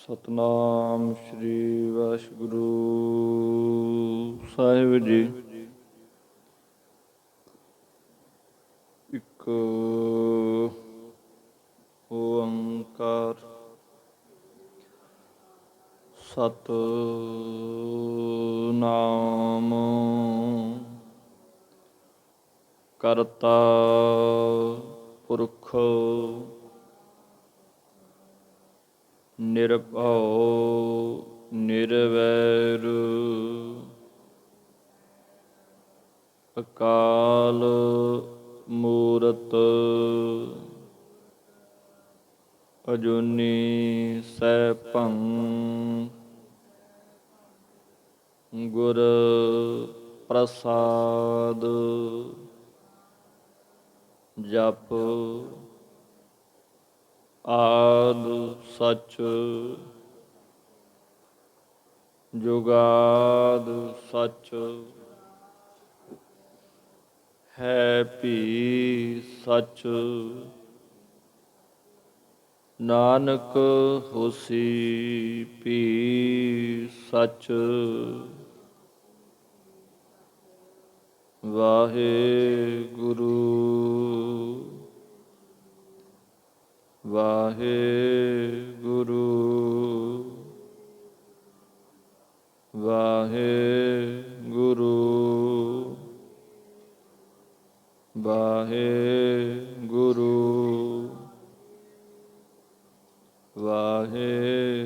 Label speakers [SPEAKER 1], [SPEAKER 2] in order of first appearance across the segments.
[SPEAKER 1] ਸਤਨਾਮ ਸ੍ਰੀ ਵਾਹਿਗੁਰੂ ਸਾਹਿਬ ਜੀ। ਇੱਕ ਓੰਕਾਰ ਸਤਨਾਮ ਕਰਤਾ ਪੁਰਖ ਨਿਰਭਉ ਨਿਰਵੈਰ ਅਕਾਲ ਮੂਰਤ ਅਜੂਨੀ ਸੈਭੰ ਗੁਰ ਪ੍ਰਸਾਦ ਜਪ ਆਦਿ ਸਚ ਜੁਗਾਦ ਸਚ ਹੈ ਭੀ ਸਚ ਨਾਨਕ ਹੋਸੀ ਭੀ ਸਚ ਵਾਹਿਗੁਰੂ ਵਾਹਿਗੁਰੂ ਵਾਹਿਗੁਰੂ ਵਾਹਿਗੁਰੂ ਵਾਹਿਗੁਰੂ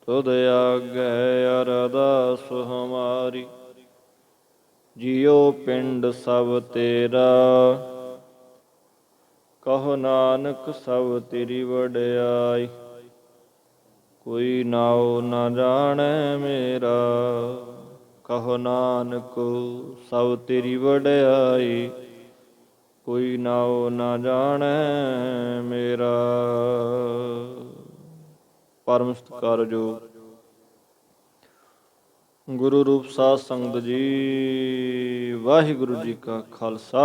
[SPEAKER 1] ਤੁਧ ਆਗੈ ਅਰਦਾਸ ਹਮਾਰੀ ਜਿਉ ਪਿੰਡ ਸਭ ਤੇਰਾ ਕਹੋ ਨਾਨਕ ਸਭ ਤੇਰੀ ਵਡਿਆਈ ਕੋਈ ਨਾਉ ਨਾ ਜਾਣੈ ਮੇਰਾ ਕਹੋ ਨਾਨਕ ਸਭ ਤੇਰੀ ਵਡਿਆਈ ਕੋਈ ਨਾਉ ਨਾ ਜਾਣੈ ਮੇਰਾ। ਪਰਮ ਸਤਿਕਾਰਯੋਗ ਗੁਰੂ ਰੂਪ ਸਾਧ ਸੰਗਤ ਜੀ, ਵਾਹਿਗੁਰੂ ਜੀ ਕਾ ਖਾਲਸਾ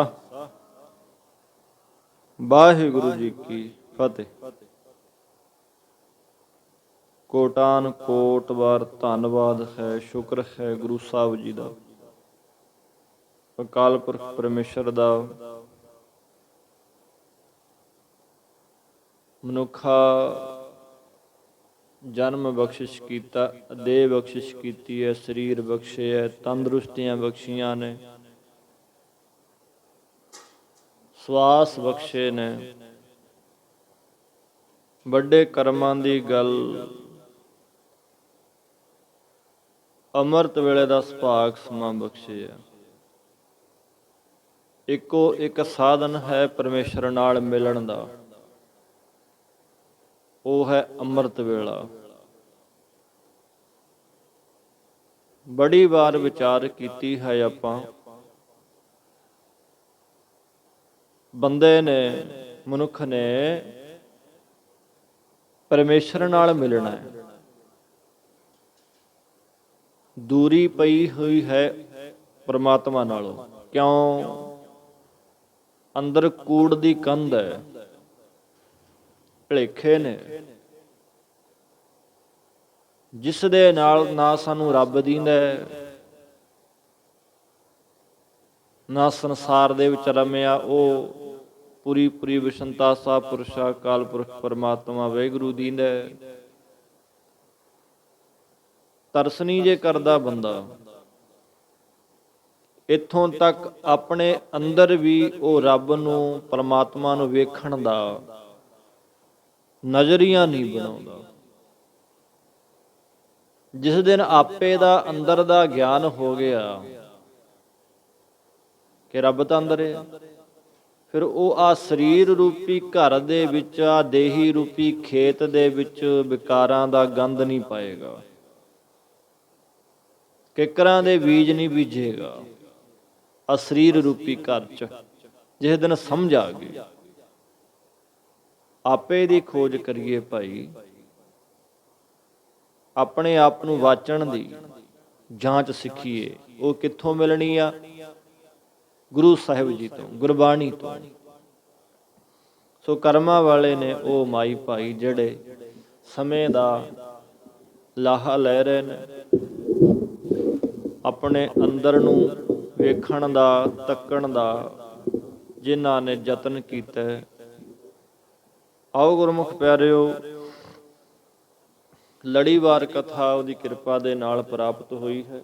[SPEAKER 1] ਵਾਹਿਗੁਰੂ ਜੀ ਕੀ ਫਤਿਹ। ਕੋਟਾਨ ਕੋਟ ਵਾਰ ਧੰਨਵਾਦ ਹੈ, ਸ਼ੁਕਰ ਹੈ ਗੁਰੂ ਸਾਹਿਬ ਜੀ ਦਾ, ਅਕਾਲ ਪੁਰਖ ਪਰਮੇਸ਼ਰ ਦਾ। ਮਨੁੱਖਾ ਜਨਮ ਬਖਸ਼ਿਸ਼ ਕੀਤਾ, ਦੇਹ ਬਖਸ਼ਿਸ਼ ਕੀਤੀ ਹੈ, ਸਰੀਰ ਬਖਸ਼ੇ ਹੈ, ਤੰਦਰੁਸਤੀਆਂ ਬਖਸ਼ੀਆਂ ਨੇ, ਸਵਾਸ ਬਖਸ਼ੇ ਨੇ। ਵੱਡੇ ਕਰਮਾਂ ਦੀ ਗੱਲ ਅੰਮ੍ਰਿਤ ਵੇਲੇ ਦਾ ਸੁਭਾਗ ਸਮਾਂ ਬਖਸ਼ਿਆ। ਇੱਕੋ ਇੱਕ ਸਾਧਨ ਹੈ ਪਰਮੇਸ਼ਰ ਨਾਲ ਮਿਲਣ ਦਾ, ਉਹ ਹੈ ਅੰਮ੍ਰਿਤ ਵੇਲਾ। ਬੜੀ ਵਾਰ ਵਿਚਾਰ ਕੀਤੀ ਹੈ ਆਪਾਂ, ਬੰਦੇ ਨੇ, ਮਨੁੱਖ ਨੇ ਪਰਮੇਸ਼ਰ ਨਾਲ ਮਿਲਣਾ ਹੈ। ਦੂਰੀ ਪਈ ਹੋਈ ਹੈ ਪਰਮਾਤਮਾ ਨਾਲੋਂ। ਕਿਉਂ? ਅੰਦਰ ਕੂੜ ਦੀ ਕੰਧ ਹੈ, ਭੁਲੇਖੇ ਨੇ, ਜਿਸ ਦੇ ਨਾਲ ਨਾ ਸਾਨੂੰ ਰੱਬ ਦੀਂਦਾ, ਨਾ ਸੰਸਾਰ ਦੇ ਵਿੱਚ ਰਮਿਆ ਉਹ ਪੂਰੀ ਵਿਸ਼ਨਤਾ ਸਾਹਿਬ ਪੁਰਸ਼ਾ ਅਕਾਲ ਪੁਰਖ ਪਰਮਾਤਮਾ ਵਾਹਿਗੁਰੂ ਦੀਂਦਾ। ਤਰਸਨੀ ਜੇ ਕਰਦਾ ਬੰਦਾ, ਇੱਥੋਂ ਤੱਕ ਆਪਣੇ ਅੰਦਰ ਵੀ ਉਹ ਰੱਬ ਨੂੰ, ਪਰਮਾਤਮਾ ਨੂੰ ਵੇਖਣ ਦਾ ਨਜ਼ਰੀਆ ਨਹੀਂ ਬਣਾਉਂਦਾ। ਜਿਸ ਦਿਨ ਆਪੇ ਦਾ ਅੰਦਰ ਦਾ ਗਿਆਨ ਹੋ ਗਿਆ ਕਿ ਰੱਬ ਤਾਂ ਅੰਦਰ ਹੈ, ਫਿਰ ਉਹ ਆ ਸਰੀਰ ਰੂਪੀ ਘਰ ਦੇ ਵਿੱਚ, ਆ ਦੇਹੀ ਰੂਪੀ ਖੇਤ ਦੇ ਵਿੱਚ ਵਿਕਾਰਾਂ ਦਾ ਗੰਧ ਨਹੀਂ ਪਾਏਗਾ, ਕਿੱਕਰਾਂ ਦੇ ਬੀਜ ਨਹੀਂ ਬੀਜੇਗਾ। ਆ ਸਰੀਰ ਰੂਪੀ ਘਰ 'ਚ ਜਿਸ ਦਿਨ ਸਮਝ ਆ ਗਈ, ਆਪੇ ਦੀ ਖੋਜ ਕਰੀਏ ਭਾਈ, ਆਪਣੇ ਆਪ ਨੂੰ ਵਾਚਣ ਦੀ ਜਾਂਚ ਸਿੱਖੀਏ। ਉਹ ਕਿੱਥੋਂ ਮਿਲਣੀ ਆ? ਗੁਰੂ ਸਾਹਿਬ ਜੀ ਤੋਂ, ਗੁਰਬਾਣੀ ਤੋਂ। ਸੋ ਕਰਮਾਂ ਵਾਲੇ ਨੇ ਉਹ ਮਾਈ ਭਾਈ ਜਿਹੜੇ ਸਮੇਂ ਦਾ ਲਾਹਾ ਲੈ ਰਹੇ ਨੇ, ਆਪਣੇ ਅੰਦਰ ਨੂੰ ਵੇਖਣ ਦਾ, ਤੱਕਣ ਦਾ ਜਿਨ੍ਹਾਂ ਨੇ ਯਤਨ ਕੀਤਾ। ਆਓ ਗੁਰਮੁਖ ਪਿਆਰਿਓ, ਲੜੀਵਾਰ ਕਥਾ ਉਹਦੀ ਕਿਰਪਾ ਦੇ ਨਾਲ ਪ੍ਰਾਪਤ ਹੋਈ ਹੈ।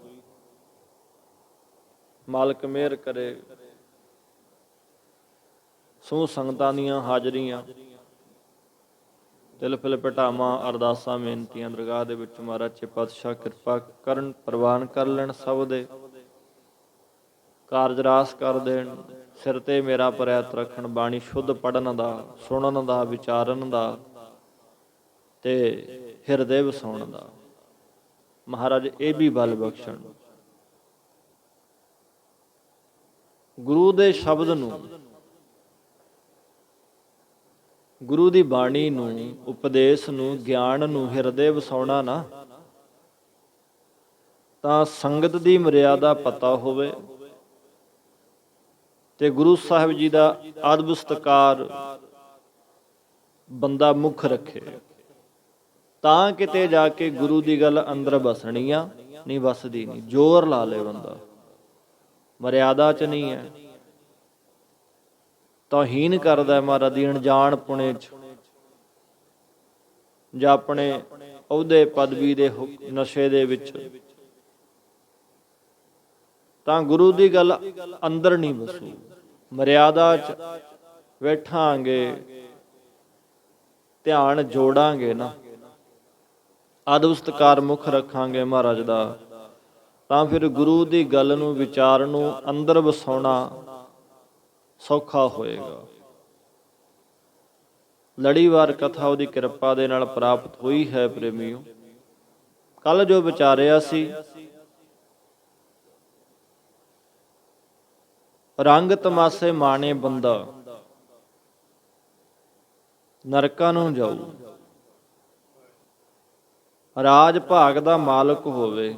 [SPEAKER 1] ਮਾਲਕ ਮਿਹਰ ਕਰੇ ਸਮੂਹ ਸੰਗਤਾਂ ਦੀਆਂ ਹਾਜ਼ਰੀਆਂ, ਦਿਲ ਫਿਲ ਭਟਾਵਾਂ, ਅਰਦਾਸਾਂ, ਬੇਨਤੀਆਂ ਦਰਗਾਹ ਦੇ ਵਿੱਚ ਮਹਾਰਾਜ ਚੇ ਪਾਤਸ਼ਾਹ ਕਿਰਪਾ ਕਰਨ, ਪ੍ਰਵਾਨ ਕਰ ਲੈਣ, ਸਭ ਦੇ ਕਾਰਜ ਰਾਸ ਕਰ ਦੇਣ। ਸਿਰ ਤੇ ਮੇਰਾ ਪ੍ਰੈਤ ਰੱਖਣ, ਬਾਣੀ ਸ਼ੁੱਧ ਪੜ੍ਹਨ ਦਾ, ਸੁਣਨ ਦਾ, ਵਿਚਾਰਨ ਦਾ ਤੇ ਹਿਰਦੇ ਵਸਾਉਣ ਦਾ ਮਹਾਰਾਜ ਇਹ ਵੀ ਬਲ ਬਖਸ਼ਣ। ਗੁਰੂ ਦੇ ਸ਼ਬਦ ਨੂੰ, ਗੁਰੂ ਦੀ ਬਾਣੀ ਨੂੰ, ਉਪਦੇਸ਼ ਨੂੰ, ਗਿਆਨ ਨੂੰ ਹਿਰਦੇ ਵਸਾਉਣਾ ਨਾ, ਤਾਂ ਸੰਗਤ ਦੀ ਮਰਿਆਦਾ ਪਤਾ ਹੋਵੇ ਤੇ ਗੁਰੂ ਸਾਹਿਬ ਜੀ ਦਾ ਅਦਬ ਸਤਿਕਾਰ ਬੰਦਾ ਮੁੱਖ ਰੱਖੇ, ਤਾਂ ਕਿਤੇ ਜਾ ਕੇ ਗੁਰੂ ਦੀ ਗੱਲ ਅੰਦਰ ਵਸਣੀ ਆ, ਨਹੀਂ ਵਸਦੀ ਨਹੀਂ। ਜ਼ੋਰ ਲਾ ਲੇ ਬੰਦਾ, ਮਰਿਆਦਾ 'ਚ ਨਹੀਂ ਹੈ, ਤੋਹੀਨ ਕਰਦਾ ਮਹਾਰਾਜ ਦੀ ਅਣਜਾਣ ਪੁਣੇ 'ਚ, ਜਾਂ ਆਪਣੇ ਅਹੁਦੇ ਪਦਵੀ ਦੇ ਨਸ਼ੇ ਦੇ ਵਿੱਚ, ਤਾਂ ਗੁਰੂ ਦੀ ਗੱਲ ਅੰਦਰ ਨਹੀਂ ਵਸੂ। ਮਰਿਆਦਾ 'ਚ ਬੈਠਾਂਗੇ, ਧਿਆਨ ਜੋੜਾਂਗੇ ਨਾ, ਅਦਬ ਸਤਿਕਾਰ ਮੁੱਖ ਰੱਖਾਂਗੇ ਮਹਾਰਾਜ ਦਾ, ਤਾਂ ਫਿਰ ਗੁਰੂ ਦੀ ਗੱਲ ਨੂੰ, ਵਿਚਾਰ ਨੂੰ ਅੰਦਰ ਵਸਾਉਣਾ ਸੌਖਾ ਹੋਏਗਾ। ਲੜੀਵਾਰ ਕਥਾ ਉਹਦੀ ਕਿਰਪਾ ਦੇ ਨਾਲ ਪ੍ਰਾਪਤ ਹੋਈ ਹੈ ਪ੍ਰੇਮੀਓ। ਕੱਲ ਜੋ ਵਿਚਾਰਿਆ ਸੀ, ਰੰਗ ਤਮਾਸੇ ਮਾਣੇ ਬੰਦਾ ਨਰਕਾਂ ਨੂੰ ਜਾਊ, ਰਾਜ ਭਾਗ ਦਾ ਮਾਲਕ ਹੋਵੇ,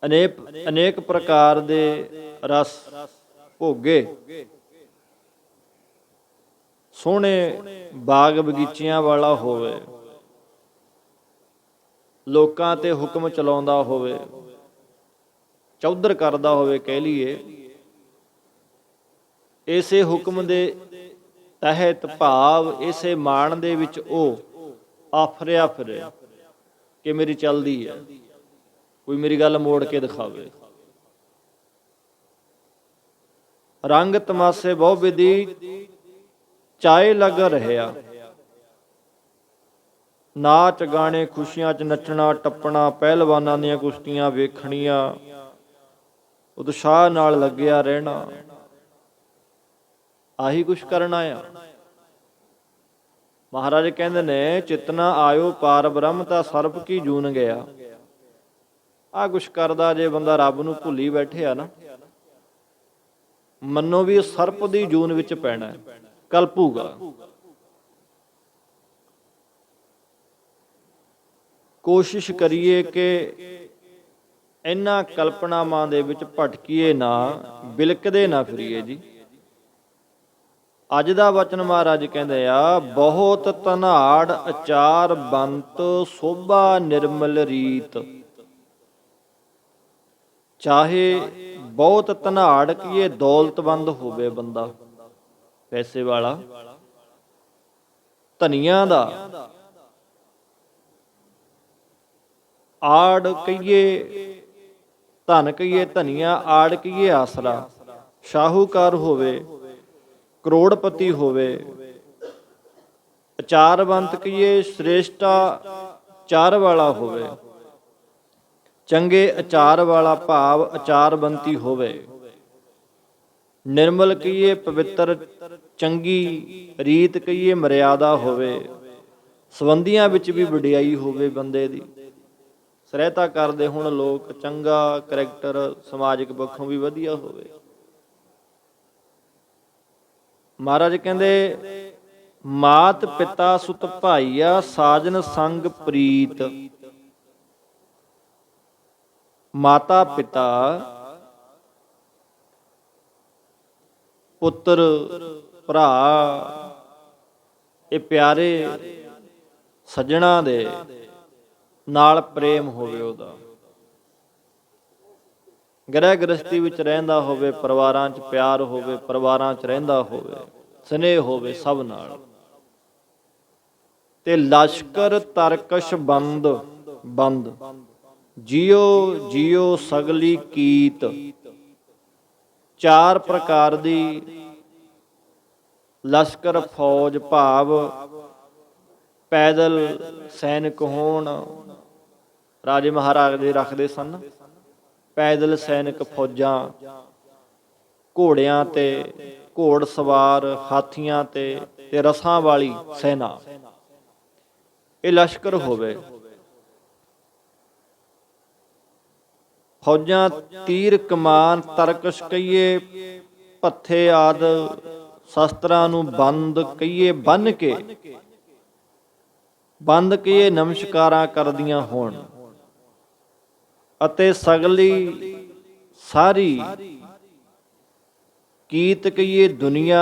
[SPEAKER 1] ਅਨੇਕ ਪ੍ਰਕਾਰ ਦੇ ਰਸ ਭੋਗੇ, ਸੋਹਣੇ ਬਾਗ ਬਗੀਚਿਆਂ ਵਾਲਾ ਹੋਵੇ, ਲੋਕਾਂ ਤੇ ਹੁਕਮ ਚਲਾਉਂਦਾ ਹੋਵੇ, ਚੌਧਰ ਕਰਦਾ ਹੋਵੇ ਕਹਿ ਲਈਏ, ਇਸੇ ਹੁਕਮ ਦੇ ਤਹਿਤ ਭਾਵ ਇਸੇ ਮਾਣ ਦੇ ਵਿੱਚ ਉਹ ਆਫਰਿਆ ਫਿਰੇ ਕਿ ਮੇਰੀ ਚੱਲਦੀ ਹੈ, ਕੋਈ ਮੇਰੀ ਗੱਲ ਮੋੜ ਕੇ ਦਿਖਾਵੇ। ਰੰਗ ਤਮਾਸੇ ਬਹੁ ਵਿਧੀ ਚਾਏ ਲੱਗ ਰਿਹਾ, ਨਾਚ ਗਾਣੇ ਖੁਸ਼ੀਆਂ 'ਚ ਨੱਚਣਾ ਟੱਪਣਾ, ਪਹਿਲਵਾਨਾਂ ਦੀਆਂ ਕੁਸ਼ਤੀਆਂ ਵੇਖਣੀਆਂ, ਉਤਸ਼ਾਹ ਨਾਲ ਲੱਗਿਆ ਰਹਿਣਾ, ਆਹੀ ਕੁਛ ਕਰਨਾ ਆ। ਮਹਾਰਾਜ ਕਹਿੰਦੇ ਨੇ, ਚਿਤਨਾ ਆਇਓ ਪਾਰ ਬ੍ਰਹਮ ਤਾਂ ਸਰਪ ਕੀ ਜੂਨ ਗਿਆ। ਆਹ ਕੁਛ ਕਰਦਾ ਜੇ ਬੰਦਾ ਰੱਬ ਨੂੰ ਭੁੱਲੀ ਬੈਠਿਆ ਨਾ, ਮੰਨੋ ਵੀ ਸਰਪ ਦੀ ਜੂਨ ਵਿੱਚ ਪੈਣਾ, ਕਲਪੂਗਾ। ਕੋਸ਼ਿਸ਼ ਕਰੀਏ ਕਿ ਇਹਨਾਂ ਕਲਪਨਾਵਾਂ ਦੇ ਵਿੱਚ ਭਟਕੀਏ ਨਾ, ਬਿਲਕਦੇ ਨਾ ਫਿਰੀਏ ਜੀ। ਅੱਜ ਦਾ ਵਚਨ ਮਹਾਰਾਜ ਕਹਿੰਦੇ ਆ, ਬਹੁਤ ਧਨਾੜ ਅਚਾਰ ਬੰਤ ਸੋਭਾ ਨਿਰਮਲ ਰੀਤ। ਚਾਹੇ ਬਹੁਤ ਧਨਾੜ ਕੀਏ, ਦੌਲਤਮੰਦ ਹੋਵੇ ਬੰਦਾ, ਪੈਸੇ ਵਾਲਾ, ਧਨੀਆਂ ਦਾ ਆੜ ਕਹੀਏ, ਧਨ ਕਹੀਏ ਧਨੀਆਂ, ਆੜ ਕਹੀਏ ਆਸਰਾ, ਸ਼ਾਹੂਕਾਰ ਹੋਵੇ, ਕਰੋੜਪਤੀ ਹੋਵੇ, ਅਚਾਰਵੰਤ ਕਹੀਏ ਸ੍ਰੇਸ਼ਟਾ ਚਾਰ ਵਾਲਾ ਹੋਵੇ, ਚੰਗੇ ਅਚਾਰ ਵਾਲਾ ਭਾਵ ਅਚਾਰਵੰਤੀ ਹੋਵੇ, ਨਿਰਮਲ ਕਹੀਏ ਪਵਿੱਤਰ, ਚੰਗੀ ਰੀਤ ਕਹੀਏ ਮਰਿਆਦਾ ਹੋਵੇ, ਸੰਬੰਧੀਆਂ ਵਿੱਚ ਵੀ ਵਡਿਆਈ ਹੋਵੇ ਬੰਦੇ ਦੀ, ਸਹਾਇਤਾ ਕਰਦੇ ਹੁਣ ਲੋਕ, ਚੰਗਾ ਕਰੈਕਟਰ ਸਮਾਜਿਕ ਪੱਖੋਂ ਵੀ ਵਧੀਆ ਹੋਵੇ। ਮਹਾਰਾਜ ਕਹਿੰਦੇ, ਮਾਤ ਪਿਤਾ ਸੁਤ ਭਾਈਆ ਸਾਜਨ ਸੰਗ ਪ੍ਰੀਤ। ਮਾਤਾ ਪਿਤਾ, ਪੁੱਤਰ ਭਰਾ ਇਹ ਪਿਆਰੇ ਸੱਜਣਾ ਦੇ ਨਾਲ ਪ੍ਰੇਮ ਹੋਵੇ, ਉਹਦਾ ਗ੍ਰਹਿ ਗ੍ਰਸਤੀ ਵਿੱਚ ਰਹਿੰਦਾ ਹੋਵੇ, ਪਰਿਵਾਰਾਂ 'ਚ ਪਿਆਰ ਹੋਵੇ, ਪਰਿਵਾਰਾਂ 'ਚ ਰਹਿੰਦਾ ਹੋਵੇ, ਸਨੇਹ ਹੋਵੇ ਸਭ ਨਾਲ। ਤੇ ਲਸ਼ਕਰ ਤਰਕਸ਼ ਬੰਦ ਬੰਦ, ਜਿਉ ਜਿਉ ਸਗਲੀ ਕੀਤ। ਚਾਰ ਪ੍ਰਕਾਰ ਦੀ ਲਸ਼ਕਰ ਫੌਜ ਭਾਵ ਪੈਦਲ ਸੈਨਿਕ ਹੋਣ, ਰਾਜੇ ਮਹਾਰਾਜੇ ਰੱਖਦੇ ਸਨ ਪੈਦਲ ਸੈਨਿਕ ਫੌਜਾਂ, ਘੋੜਿਆਂ ਤੇ ਘੋੜ ਸਵਾਰ, ਹਾਥੀਆਂ ਤੇ ਰਸਾਂ ਵਾਲੀ ਸੈਨਾ, ਇਹ ਲਸ਼ਕਰ ਹੋਵੇ। ਫੌਜਾਂ ਤੀਰ ਕਮਾਨ ਤਰਕਸ਼ ਕਹੀਏ, ਭੱਥੇ ਆਦ ਸ਼ਸਤਰਾਂ ਨੂੰ ਬੰਦ ਕਹੀਏ, ਬੰਨ ਕੇ ਬੰਦ ਕਹੀਏ ਨਮਸਕਾਰਾਂ ਕਰਦੀਆਂ ਹੋਣ, ਅਤੇ ਸਗਲੀ ਸਾਰੀ ਕੀਤ ਕਹੀਏ ਦੁਨੀਆ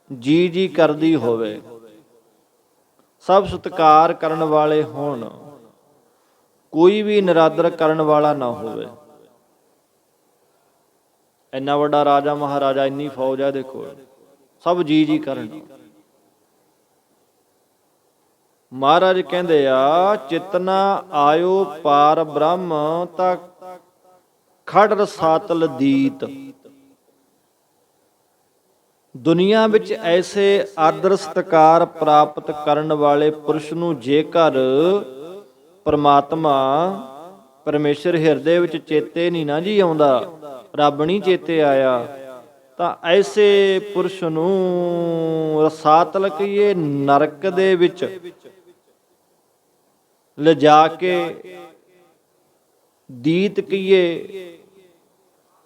[SPEAKER 1] ਜੀ ਜੀ ਕਰਦੀ ਹੋਵੇ, ਸਭ ਸਤਿਕਾਰ ਕਰਨ ਵਾਲੇ ਹੋਣ, ਕੋਈ ਵੀ ਨਿਰਾਦਰ ਕਰਨ ਵਾਲਾ ਨਾ ਹੋਵੇ। ਇੰਨਾ ਵੱਡਾ ਰਾਜਾ ਮਹਾਰਾਜਾ, ਇੰਨੀ ਫੌਜ ਹੈ ਦੇਖੋ, ਸਭ ਜੀ ਜੀ ਕਰਨ। ਮਹਾਰਾਜ ਕਹਿੰਦੇ ਆ ਚਿਤਨਾ ਆਇਓ ਪਾਰ ਬ੍ਰਹਮ ਤਾਂ ਖੜ ਰਸਾਤਲ ਦੀਤ। ਦੁਨੀਆ ਵਿੱਚ ਐਸੇ ਆਦਰ ਸਤਿਕਾਰ ਪ੍ਰਾਪਤ ਕਰਨ ਵਾਲੇ ਪੁਰਸ਼ ਨੂੰ ਜੇਕਰ ਪਰਮਾਤਮਾ ਪਰਮੇਸ਼ਰ ਹਿਰਦੇ ਵਿੱਚ ਚੇਤੇ ਨਹੀਂ ਨਾ ਜੀ ਆਉਂਦਾ, ਰੱਬ ਨਹੀਂ ਚੇਤੇ ਆਇਆ, ਤਾਂ ਐਸੇ ਪੁਰਸ਼ ਨੂੰ ਰਸਾਤਲ ਕਹੀਏ ਨਰਕ ਦੇ ਵਿੱਚ ਲਿਜਾ ਕੇ, ਦੀਤ ਕਹੀਏ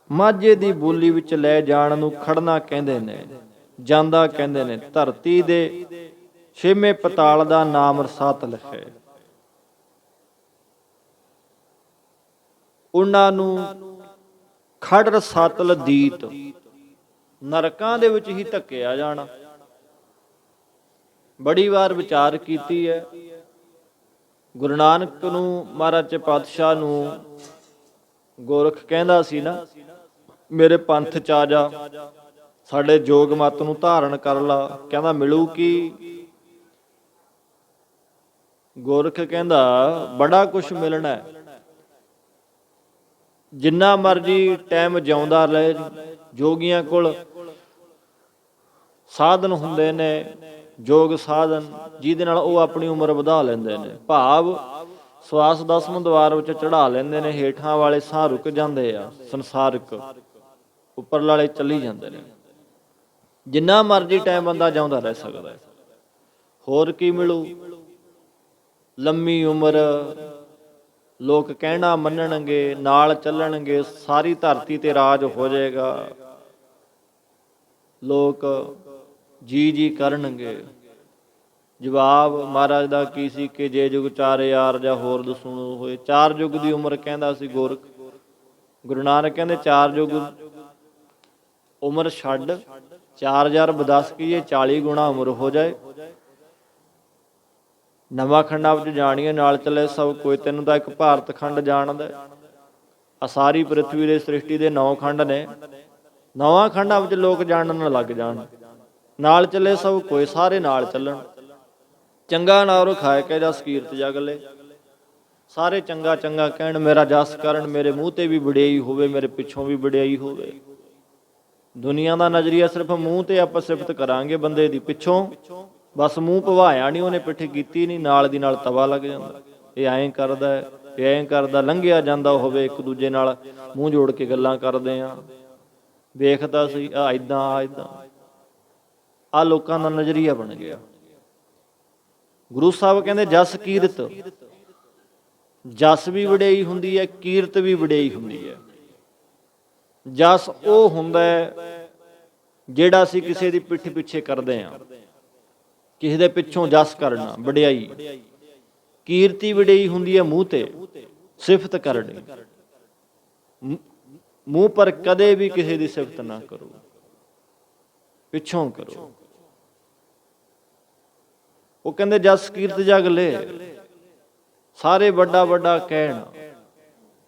[SPEAKER 1] ਮਾਝੇ ਦੀ ਬੋਲੀ ਵਿੱਚ ਲੈ ਜਾਣ ਨੂੰ ਖੜਨਾ ਕਹਿੰਦੇ ਨੇ, ਜਾਂਦਾ ਕਹਿੰਦੇ ਨੇ। ਧਰਤੀ ਦੇ ਛੇਵੇਂ ਪਤਾਲ ਦਾ ਨਾਮ ਰਸਾਤਲ ਹੈ। ਉਹਨਾਂ ਨੂੰ ਖੜ ਰਸਾਤਲ ਦੀਤ, ਨਰਕਾਂ ਦੇ ਵਿੱਚ ਹੀ ਧੱਕਿਆ ਜਾਣਾ। ਬੜੀ ਵਾਰ ਵਿਚਾਰ ਕੀਤੀ ਹੈ। ਗੁਰੂ ਨਾਨਕ ਨੂੰ ਮਹਾਰਾਜ ਪਾਤਸ਼ਾਹ ਨੂੰ ਗੋਰਖ ਕਹਿੰਦਾ ਸੀ ਨਾ, ਮੇਰੇ ਪੰਥ ਚ ਆ ਜਾ, ਸਾਡੇ ਜੋਗ ਮਤ ਨੂੰ ਧਾਰਨ ਕਰ ਲਾ। ਕਹਿੰਦਾ ਮਿਲੂ ਕੀ? ਗੋਰਖ ਕਹਿੰਦਾ ਬੜਾ ਕੁਛ ਮਿਲਣਾ, ਜਿੰਨਾ ਮਰਜੀ ਟਾਈਮ ਜਿਉਂਦਾ ਰਹੇ। ਜੋਗੀਆਂ ਕੋਲ ਸਾਧਨ ਹੁੰਦੇ ਨੇ, ਯੋਗ ਸਾਧਨ, ਜਿਹਦੇ ਨਾਲ ਉਹ ਆਪਣੀ ਉਮਰ ਵਧਾ ਲੈਂਦੇ ਨੇ। ਭਾਵ ਸਵਾਸ 10ਵੇਂ ਦੁਆਰ ਵਿੱਚ ਚੜਾ ਲੈਂਦੇ ਨੇ, ਹੇਠਾਂ ਵਾਲੇ ਸਾਹ ਰੁਕ ਜਾਂਦੇ ਆ, ਸੰਸਾਰਿਕ ਉੱਪਰ ਵਾਲੇ ਚੱਲੀ ਜਾਂਦੇ ਨੇ। ਜਿੰਨਾ ਮਰਜੀ ਟਾਈਮ ਬੰਦਾ ਜਿਉਂਦਾ ਰਹਿ ਸਕਦਾ। ਹੋਰ ਕੀ ਮਿਲੂ? ਲੰਮੀ ਉਮਰ, ਲੋਕ ਕਹਿਣਾ ਮੰਨਣਗੇ, ਨਾਲ ਚੱਲਣਗੇ, ਸਾਰੀ ਧਰਤੀ ਤੇ ਰਾਜ ਹੋ ਜਾਏਗਾ, ਲੋਕ ਜੀ ਜੀ ਕਰਨਗੇ। ਜਵਾਬ ਮਹਾਰਾਜ ਦਾ ਕੀ ਸੀ ਕਿ ਜੇ ਯੁਗ 4000 ਜਾਂ ਹੋਰ ਦਸੂਣ ਹੋਏ। 4 ਯੁੱਗ ਦੀ ਉਮਰ ਕਹਿੰਦਾ ਸੀ ਗੋਰਖ। ਗੁਰੂ ਨਾਨਕ ਕਹਿੰਦੇ 4 ਯੁੱਗ ਉਮਰ ਛੱਡ, 4000 ਵਧਸ ਕੀਏ 40 ਗੁਣਾ ਉਮਰ ਹੋ ਜਾਏ। ਨਵਾਂ ਖੰਡਾਂ ਵਿੱਚ ਜਾਣੀਏ ਨਾਲ ਚੱਲੇ ਸਭ ਕੋਈ। ਤੈਨੂੰ ਤਾਂ ਇੱਕ ਭਾਰਤ ਖੰਡ ਜਾਣਦਾ, ਆ ਸਾਰੀ ਪ੍ਰਿਥਵੀ ਦੇ ਸ੍ਰਿਸ਼ਟੀ ਦੇ 9 ਖੰਡ ਨੇ। 9 ਖੰਡਾਂ ਵਿੱਚ ਲੋਕ ਜਾਣਨ ਲੱਗ ਜਾਣ, ਨਾਲ ਚੱਲੇ ਸਭ ਕੋਈ, ਸਾਰੇ ਨਾਲ ਚੱਲਣ। ਚੰਗਾ ਨਾਰੋ ਖਾਏ ਕੇ ਜਸ ਕੀਰਤ ਜਗ ਲੈ, ਸਾਰੇ ਚੰਗਾ ਚੰਗਾ ਕਹਿਣ, ਮੇਰਾ ਜਸ ਕਰਨ, ਮੇਰੇ ਮੂੰਹ ਤੇ ਵੀ ਵਡਿਆਈ ਹੋਵੇ, ਮੇਰੇ ਪਿੱਛੋਂ ਵੀ ਵਡਿਆਈ ਹੋਵੇ। ਦੁਨੀਆ ਦਾ ਨਜ਼ਰੀਆ ਸਿਰਫ ਮੂੰਹ ਤੇ ਆਪਾਂ ਸਿਫਤ ਕਰਾਂਗੇ ਬੰਦੇ ਦੀ, ਪਿੱਛੋਂ ਬਸ ਮੂੰਹ ਭਵਾਇਆ ਨਹੀਂ, ਉਹਨੇ ਪਿੱਠ ਕੀਤੀ ਨਹੀਂ, ਨਾਲ ਦੀ ਨਾਲ ਤਵਾ ਲੱਗ ਜਾਂਦਾ। ਇਹ ਐਂ ਕਰਦਾ, ਇਹ ਐਂ ਕਰਦਾ। ਲੰਘਿਆ ਜਾਂਦਾ ਹੋਵੇ, ਇੱਕ ਦੂਜੇ ਨਾਲ ਮੂੰਹ ਜੋੜ ਕੇ ਗੱਲਾਂ ਕਰਦੇ ਆ, ਵੇਖਦਾ ਸੀ ਆ ਇੱਦਾਂ, ਆ ਇੱਦਾਂ। ਆ ਲੋਕਾਂ ਦਾ ਨਜ਼ਰੀਆ ਬਣ ਗਿਆ। ਗੁਰੂ ਸਾਹਿਬ ਕਹਿੰਦੇ ਜਸ ਕੀਰਤ, ਜਸ ਵੀ ਵਡਿਆਈ ਹੁੰਦੀ ਹੈ, ਕੀਰਤ ਵੀ ਵਡਿਆਈ ਹੁੰਦੀ ਹੈ। ਜਸ ਉਹ ਹੁੰਦਾ ਜਿਹੜਾ ਅਸੀਂ ਕਿਸੇ ਦੀ ਪਿੱਠ ਪਿੱਛੇ ਕਰਦੇ ਹਾਂ, ਕਿਸੇ ਦੇ ਪਿੱਛੋਂ ਜਸ ਕਰਨਾ, ਵਡਿਆਈ। ਕੀਰਤੀ ਵਡਿਆਈ ਹੁੰਦੀ ਹੈ ਮੂੰਹ ਤੇ ਸਿਫਤ ਕਰਨੀ। ਮੂੰਹ ਪਰ ਕਦੇ ਵੀ ਕਿਸੇ ਦੀ ਸਿਫਤ ਨਾ ਕਰੋ। ਪਿੱਛੋਂ ਕਰੋ। ਉਹ ਕਹਿੰਦੇ ਜਸ ਕੀਰਤ ਜਗ ਲੈ, ਸਾਰੇ ਵੱਡਾ ਵੱਡਾ ਕਹਿਣ,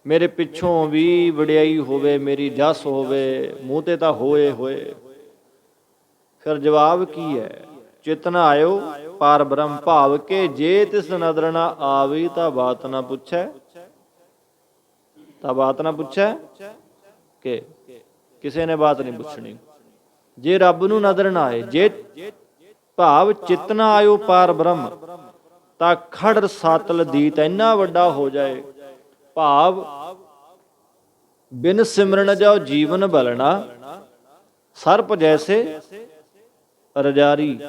[SPEAKER 1] ਮੇਰੇ ਪਿੱਛੋਂ ਵੀ ਵਡਿਆਈ ਹੋਵੇ, ਮੇਰੀ ਜਸ ਹੋਵੇ, ਮੂੰਹ ਤੇ ਤਾਂ ਹੋਏ ਹੋਏ। ਫਿਰ ਜਵਾਬ ਕੀ ਹੈ? ਚਿਤਨ ਆਇਓ ਪਾਰ ਬ੍ਰਹਮ, ਭਾਵ ਕੇ ਜੇ ਤਿਸ ਨਦਰ ਨਾ ਆਵੀ ਤਾਂ ਬਾਤ ਨਾ ਪੁੱਛੈ, ਤਾਂ ਬਾਤ ਨਾ ਪੁੱਛੈ ਕਿ ਕਿਸੇ ਨੇ ਬਾਤ ਨਹੀਂ ਪੁੱਛਣੀ। ਜੇ ਰੱਬ ਨੂੰ ਨਜ਼ਰ ਨਾ ਆਏ, ਜੇ ਭਾਵ ਚਿਤ ਨਾ ਆਇਓ ਪਾਰ ਬ੍ਰਹਮ, ਤਾਂ ਖੜ ਸਾਤਲ ਦੀਤ ਇੰਨਾ ਵੱਡਾ ਹੋ ਜਾਏ। ਭਾਵ ਬਿਨ ਸਿਮਰਨ ਜਾਓ ਜੀਵਨ ਬਲਣਾ, ਸਰਪ ਜੈਸੇ ਰਜਾਰੀ,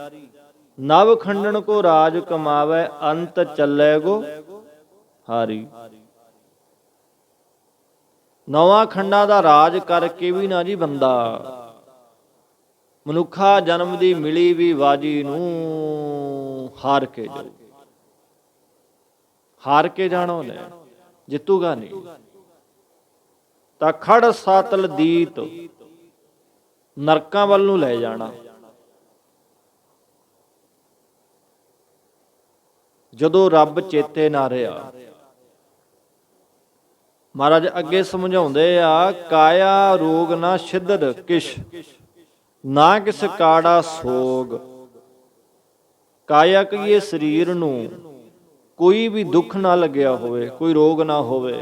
[SPEAKER 1] ਨਵ ਖੰਡਨ ਕੋ ਰਾਜ ਕਮਾਵੇ, ਅੰਤ ਚੱਲੇ ਗੋ ਹਾਰੀ। ਨਵਾਂ ਖੰਡਾਂ ਦਾ ਰਾਜ ਕਰਕੇ ਵੀ ਨਾ ਜੀ ਬੰਦਾ ਮਨੁੱਖਾ ਜਨਮ ਦੀ ਮਿਲੀ ਵੀ ਬਾਜੀ ਨੂੰ ਹਾਰ ਕੇ ਜਾਊ। ਹਾਰ ਕੇ ਜਾਣਾ ਉਹਨੇ, ਜਿੱਤੂਗਾ ਨਹੀਂ। ਤਾਂ ਖੜ ਸਾਤਲ ਦੀਤ, ਨਰਕਾਂ ਵੱਲ ਨੂੰ ਲੈ ਜਾਣਾ। ਜਦੋਂ ਰੱਬ ਚੇਤੇ ਨਾ ਰਿਹਾ, ਮਹਾਰਾਜ ਅੱਗੇ ਸਮਝਾਉਂਦੇ ਆ, ਕਾਇਆ ਰੋਗ ਨਾ ਛਿਦਰ ਕਿਛ, ਨਾ ਕਿਸ ਕਾੜਾ ਸੋਗ। ਕਾਇਆ ਕਹੀਏ ਸਰੀਰ ਨੂੰ ਕੋਈ ਵੀ ਦੁੱਖ ਨਾ ਲੱਗਿਆ ਹੋਵੇ, ਕੋਈ ਰੋਗ ਨਾ ਹੋਵੇ,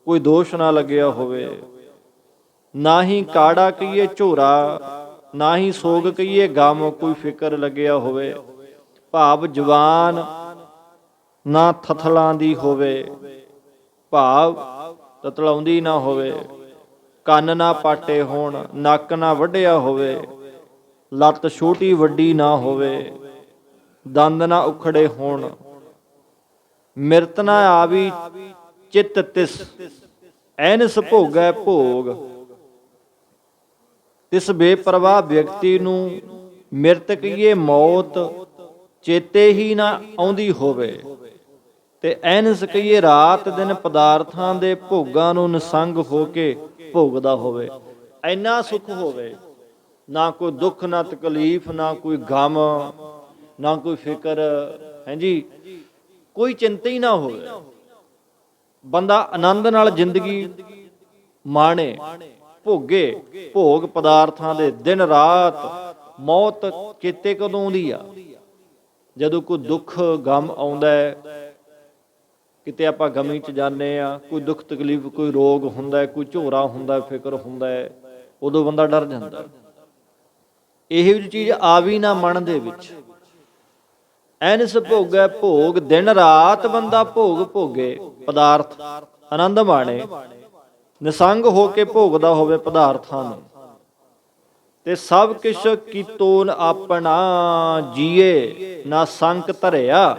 [SPEAKER 1] ਕੋਈ ਦੋਸ਼ ਨਾ ਲੱਗਿਆ ਹੋਵੇ, ਨਾ ਹੀ ਕਾੜਾ ਕਹੀਏ ਝੋਰਾ, ਨਾ ਹੀ ਸੋਗ ਕਹੀਏ ਗਮ, ਕੋਈ ਫਿਕਰ ਲੱਗਿਆ ਹੋਵੇ। ਭਾਵ ਜਵਾਨ ਨਾ ਥਥਲਾਂ ਦੀ ਹੋਵੇ, ਭਾਵ ਤਤਲਾਉਂਦੀ ਨਾ ਹੋਵੇ, ਕੰਨ ਨਾ ਪਾਟੇ ਹੋਣ, ਨੱਕ ਨਾ ਵੱਢਿਆ ਹੋਵੇ, ਲੱਤ ਛੋਟੀ ਵੱਡੀ ਨਾ ਹੋਵੇ, ਦੰਦ ਨਾ ਉਖੜੇ ਹੋਣ, ਮਿਰਤ ਨਾ ਆਵੀ ਚਿੱਤ ਤਿਸ, ਐਨਸ ਭੋਗੈ ਭੋਗ। ਤਿਸ ਬੇਪਰਵਾਹ ਵਿਅਕਤੀ ਨੂੰ ਮਿਰਤ ਕਹੀਏ ਮੌਤ ਚੇਤੇ ਹੀ ਨਾ ਆਉਂਦੀ ਹੋਵੇ, ਤੇ ਐਨਸ ਕਹੀਏ ਰਾਤ ਦਿਨ ਪਦਾਰਥਾਂ ਦੇ ਭੋਗਾਂ ਨੂੰ ਨਿਸੰਗ ਹੋ ਕੇ ਭੋਗਦਾ ਹੋਵੇ। ਇੰਨਾ ਸੁੱਖ ਹੋਵੇ, ਨਾ ਕੋਈ ਦੁੱਖ, ਨਾ ਤਕਲੀਫ, ਨਾ ਕੋਈ ਗਮ, ਨਾ ਕੋਈ ਫਿਕਰ, ਹਾਂਜੀ, ਕੋਈ ਚਿੰਤਾ ਹੀ ਨਾ ਹੋਵੇ। ਬੰਦਾ ਆਨੰਦ ਨਾਲ ਜ਼ਿੰਦਗੀ ਮਾਣੇ, ਭੋਗੇ, ਭੋਗ ਪਦਾਰਥਾਂ ਦੇ ਦਿਨ ਰਾਤ। ਮੌਤ ਚੇਤੇ ਕਦੋਂ ਆਉਂਦੀ ਆ? ਜਦੋਂ ਕੋਈ ਦੁੱਖ ਗਮ ਆਉਂਦਾ ਹੈ, ਕਿਤੇ ਆਪਾਂ ਗਮੀ ਚ ਜਾਂਦੇ ਆ, ਕੋਈ ਦੁੱਖ ਤਕਲੀਫ, ਕੋਈ ਰੋਗ ਹੁੰਦਾ, ਕੋਈ ਝੋਰਾ ਹੁੰਦਾ, ਫਿਕਰ ਹੁੰਦਾ ਹੈ, ਉਦੋਂ ਬੰਦਾ ਡਰ ਜਾਂਦਾ। ਇਹੋ ਜਿਹੀ ਚੀਜ਼ ਆਵੀ ਨਾ ਮਨ ਦੇ ਵਿੱਚ। ਐਨਸ ਭੋਗੈ ਭੋਗ, ਦਿਨ ਰਾਤ ਬੰਦਾ ਭੋਗ ਭੋਗੇ, ਪਦਾਰਥ ਆਨੰਦ ਮਾਣੇ, ਨਿਸੰਗ ਹੋ ਕੇ ਭੋਗਦਾ ਹੋਵੇ ਪਦਾਰਥਾਂ ਨੂੰ। ਤੇ ਸਭ ਕਿਛ ਕੀਤੋਨ ਆਪਣਾ, ਜੀਏ ਨਾ ਸੰਕ ਧਰਿਆ।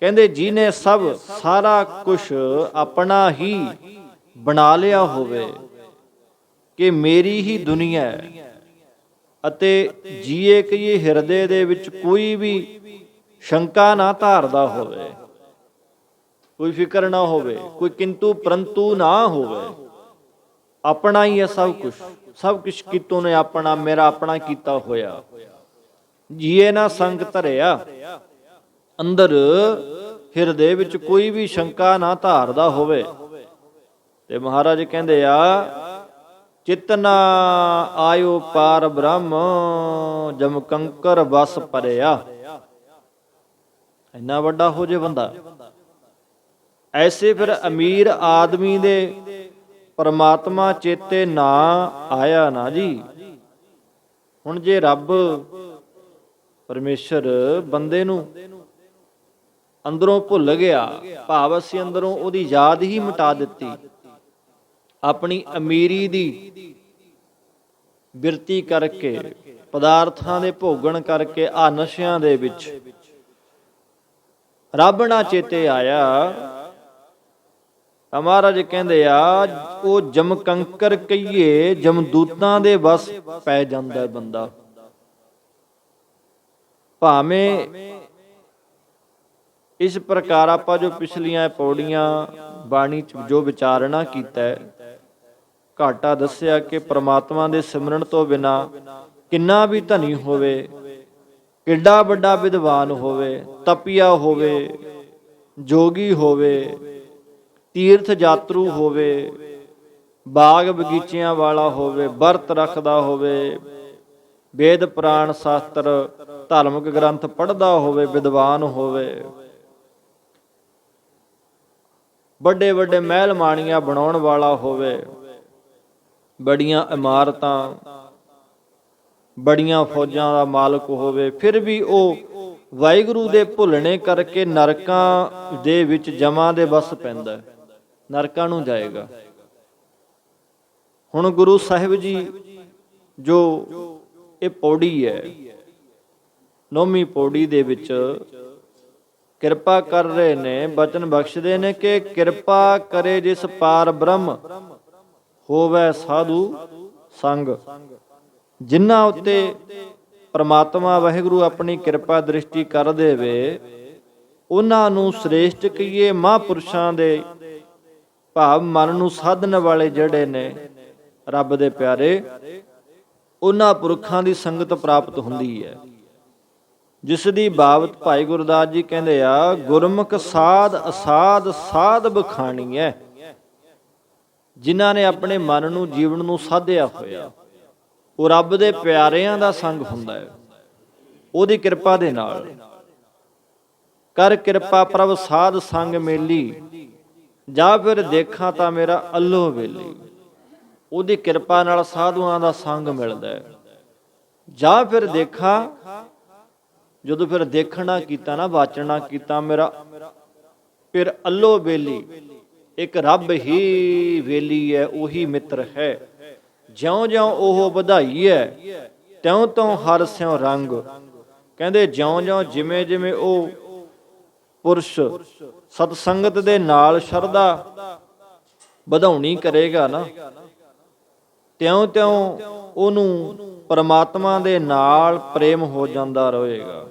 [SPEAKER 1] ਕਹਿੰਦੇ ਜਿਹਨੇ ਸਭ ਸਾਰਾ ਕੁਛ ਆਪਣਾ ਹੀ ਬਣਾ ਲਿਆ ਹੋਵੇ ਕਿ ਮੇਰੀ ਹੀ ਦੁਨੀਆ ਹੈ, ਅਤੇ ਜੀਏ ਕਹੀਏ ਹਿਰਦੇ ਦੇ ਵਿੱਚ ਕੋਈ ਵੀ ਸ਼ੰਕਾ ਨਾ ਧਾਰਦਾ ਹੋਵੇ, ਕੋਈ ਫਿਕਰ ਨਾ ਹੋਵੇ, ਕੋਈ ਕਿੰਤੂ ਪਰੰਤੂ ਨਾ ਹੋਵੇ, ਆਪਣਾ ਹੀ ਹੈ ਸਭ ਕੁਛ। ਸਭ ਕੁਛ ਕੀਤੋਂ ਨੇ ਆਪਣਾ, ਮੇਰਾ ਆਪਣਾ ਕੀਤਾ ਹੋਇਆ। ਜੀਏ ਨਾ ਸੰਗ ਧਰਿਆ, ਅੰਦਰ ਹਿਰਦੇ ਵਿੱਚ ਕੋਈ ਵੀ ਸ਼ੰਕਾ ਨਾ ਧਾਰਦਾ ਹੋਵੇ। ਤੇ ਮਹਾਰਾਜ ਕਹਿੰਦੇ ਆ, ਚਿਤ ਨਾ ਆਇਓ ਪਾਰ ਬ੍ਰਹਮ, ਜਮ ਕੰਕਰ ਵਸ ਪਰਿਆ। ਇੰਨਾ ਵੱਡਾ ਹੋ ਜੇ ਬੰਦਾ। ਐਸੇ ਫਿਰ ਅਮੀਰ ਆਦਮੀ ਦੇ ਪਰਮਾਤਮਾ ਚੇਤੇ ਨਾ ਆਇਆ ਨਾ ਜੀ। ਹੁਣ ਜੇ ਰੱਬ ਪਰਮੇਸ਼ਰ ਬੰਦੇ ਨੂੰ ਅੰਦਰੋਂ ਭੁੱਲ ਗਿਆ, ਭਾਵ ਅਸੀਂ ਅੰਦਰੋਂ ਉਹਦੀ ਯਾਦ ਹੀ ਮਿਟਾ ਦਿੱਤੀ, ਆਪਣੀ ਅਮੀਰੀ ਦੀ ਬਿਰਤੀ ਕਰਕੇ, ਪਦਾਰਥਾਂ ਦੇ ਭੋਗਣ ਕਰਕੇ, ਆ ਨਸ਼ਿਆਂ ਦੇ ਵਿੱਚ ਰੱਬ ਨਾ ਚੇਤੇ ਆਇਆ, ਮਹਾਰਾਜ ਕਹਿੰਦੇ ਆ ਉਹ ਜਮ ਕੰਕਰ ਕਹੀਏ ਜਮਦੂਤਾਂ ਦੇ ਵਸ ਪੈ ਜਾਂਦਾ ਬੰਦਾ। ਭਾਵੇਂ ਇਸ ਪ੍ਰਕਾਰ ਆਪਾਂ ਜੋ ਪਿਛਲੀਆਂ ਪੌੜੀਆਂ ਬਾਣੀ ਚ ਜੋ ਵਿਚਾਰਨਾ ਕੀਤਾ ਹੈ, ਘਾਟਾ ਦੱਸਿਆ ਕਿ ਪ੍ਰਮਾਤਮਾ ਦੇ ਸਿਮਰਨ ਤੋਂ ਬਿਨਾ ਕਿੰਨਾ ਵੀ ਧਨੀ ਹੋਵੇ, ਕਿੱਡਾ ਵੱਡਾ ਵਿਦਵਾਨ ਹੋਵੇ, ਤਪੀਆ ਹੋਵੇ, ਜੋਗੀ ਹੋਵੇ, ਤੀਰਥ ਯਾਤਰੂ ਹੋਵੇ, ਬਾਗ ਬਗੀਚਿਆਂ ਵਾਲਾ ਹੋਵੇ, ਵਰਤ ਰੱਖਦਾ ਹੋਵੇ, ਵੇਦ ਪੁਰਾਣ ਸ਼ਾਸਤਰ ਧਾਰਮਿਕ ਗ੍ਰੰਥ ਪੜ੍ਹਦਾ ਹੋਵੇ, ਵਿਦਵਾਨ ਹੋਵੇ, ਵੱਡੇ ਵੱਡੇ ਮਹਿਲ ਮਾਣੀਆਂ ਬਣਾਉਣ ਵਾਲਾ ਹੋਵੇ, ਬੜੀਆਂ ਇਮਾਰਤਾਂ, ਬੜੀਆਂ ਫੌਜਾਂ ਦਾ ਮਾਲਕ ਹੋਵੇ, ਫਿਰ ਵੀ ਉਹ ਵਾਹਿਗੁਰੂ ਦੇ ਭੁੱਲਣੇ ਕਰਕੇ ਨਰਕਾਂ ਦੇ ਵਿੱਚ ਜਮਾਂ ਦੇ ਵਸ ਪੈਂਦਾ, ਨਰਕਾਂ ਨੂੰ ਜਾਏਗਾ। ਹੁਣ ਗੁਰੂ ਸਾਹਿਬ ਜੀ ਜੋ ਇਹ ਪੌੜੀ ਹੈ, 9ਵੀਂ ਪੌੜੀ ਦੇ ਵਿੱਚ ਕਿਰਪਾ ਕਰ ਰਹੇ ਨੇ, ਬਚਨ ਬਖਸ਼ਦੇ ਨੇ ਕਿ ਕਿਰਪਾ ਕਰੇ ਜਿਸ ਪਾਰ ਬ੍ਰਹਮ ਹੋਵੇ ਸਾਧੂ ਸੰਗ। ਜਿਨ੍ਹਾਂ ਉੱਤੇ ਪ੍ਰਮਾਤਮਾ ਵਾਹਿਗੁਰੂ ਆਪਣੀ ਕਿਰਪਾ ਦ੍ਰਿਸ਼ਟੀ ਕਰ ਦੇਵੇ, ਉਹਨਾਂ ਨੂੰ ਸ੍ਰੇਸ਼ਟ ਕਹੀਏ, ਮਹਾਂਪੁਰਸ਼ਾਂ ਦੇ ਭਾਵ ਮਨ ਨੂੰ ਸਾਧਨ ਵਾਲੇ ਜਿਹੜੇ ਨੇ ਰੱਬ ਦੇ ਪਿਆਰੇ, ਉਹਨਾਂ ਪੁਰਖਾਂ ਦੀ ਸੰਗਤ ਪ੍ਰਾਪਤ ਹੁੰਦੀ ਹੈ, ਜਿਸ ਦੀ ਬਾਬਤ ਭਾਈ ਗੁਰਦਾਸ ਜੀ ਕਹਿੰਦੇ ਆ, ਗੁਰਮੁਖ ਸਾਧ ਅਸਾਧ ਸਾਧ ਬਖਾਣੀ ਹੈ। ਜਿਨ੍ਹਾਂ ਨੇ ਆਪਣੇ ਮਨ ਨੂੰ, ਜੀਵਨ ਨੂੰ ਸਾਧਿਆ ਹੋਇਆ, ਉਹ ਰੱਬ ਦੇ ਪਿਆਰਿਆਂ ਦਾ ਸੰਗ ਹੁੰਦਾ ਹੈ, ਉਹਦੀ ਕਿਰਪਾ ਦੇ ਨਾਲ। ਕਰ ਕਿਰਪਾ ਪ੍ਰਭ ਸਾਧ ਸੰਗ ਮੇਲੀ, ਜਾਂ ਫਿਰ ਦੇਖਾਂ ਤਾਂ ਮੇਰਾ ਅੱਲੋ ਵੇਲੀ। ਉਹਦੀ ਕਿਰਪਾ ਨਾਲ ਸਾਧੂਆਂ ਦਾ ਸੰਗ ਮਿਲਦਾ ਹੈ। ਜਾਂ ਫਿਰ ਦੇਖਾਂ, ਜਦੋਂ ਫਿਰ ਦੇਖਣਾ ਕੀਤਾ ਨਾ, ਵਾਚਣਾ ਕੀਤਾ, ਮੇਰਾ ਫਿਰ ਅੱਲੋ ਵੇਲੀ। ਇੱਕ ਰੱਬ ਹੀ ਵੇਲੀ ਹੈ, ਉਹੀ ਮਿੱਤਰ ਹੈ। ਜਿਉਂ ਜਿਉਂ ਉਹ ਵਧਾਈ ਹੈ, ਤਿਉਂ ਤਿਉਂ ਹਰ ਸਿਉ ਰੰਗ। ਕਹਿੰਦੇ ਜਿਉਂ ਜਿਉਂ ਜਿਵੇਂ ਜਿਵੇਂ ਉਹ ਪੁਰਸ਼ ਸਤਸੰਗਤ ਦੇ ਨਾਲ ਸ਼ਰਧਾ ਵਧਾਉਣੀ ਕਰੇਗਾ ਨਾ, ਤਿਉਂ ਤਿਉਂ ਉਹਨੂੰ ਪਰਮਾਤਮਾ ਦੇ ਨਾਲ ਪ੍ਰੇਮ ਹੋ ਜਾਂਦਾ ਰਹੇਗਾ,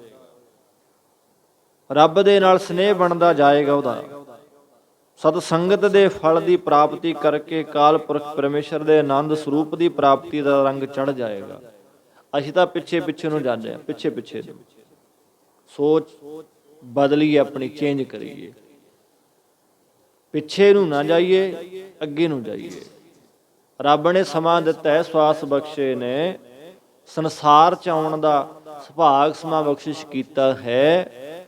[SPEAKER 1] ਰੱਬ ਦੇ ਨਾਲ ਸਨੇਹ ਬਣਦਾ ਜਾਏਗਾ ਉਹਦਾ। ਸਤਸੰਗਤ ਦੇ ਫਲ ਦੀ ਪ੍ਰਾਪਤੀ ਕਰਕੇ ਕਾਲ ਪੁਰਖ ਪਰਮੇਸ਼ਰ ਦੇ ਆਨੰਦ ਸਰੂਪ ਦੀ ਪ੍ਰਾਪਤੀ ਦਾ ਰੰਗ ਚੜ੍ਹ ਜਾਏਗਾ। ਅਸੀਂ ਤਾਂ ਪਿੱਛੇ ਪਿੱਛੇ ਨੂੰ ਜਾਂਦੇ ਹਾਂ, ਪਿੱਛੇ ਪਿੱਛੇ ਸੋਚ ਬਦਲੀਏ, ਆਪਣੀ ਚੇਂਜ ਕਰੀਏ, ਪਿੱਛੇ ਨੂੰ ਨਾ ਜਾਈਏ, ਅੱਗੇ ਨੂੰ ਜਾਈਏ। ਰੱਬ ਨੇ ਸਮਾਂ ਦਿੱਤਾ ਹੈ, ਸਵਾਸ ਬਖਸ਼ੇ ਨੇ, ਸੰਸਾਰ ਚ ਆਉਣ ਦਾ ਸੁਭਾਗ ਸਮਾਂ ਬਖਸ਼ਿਸ਼ ਕੀਤਾ ਹੈ।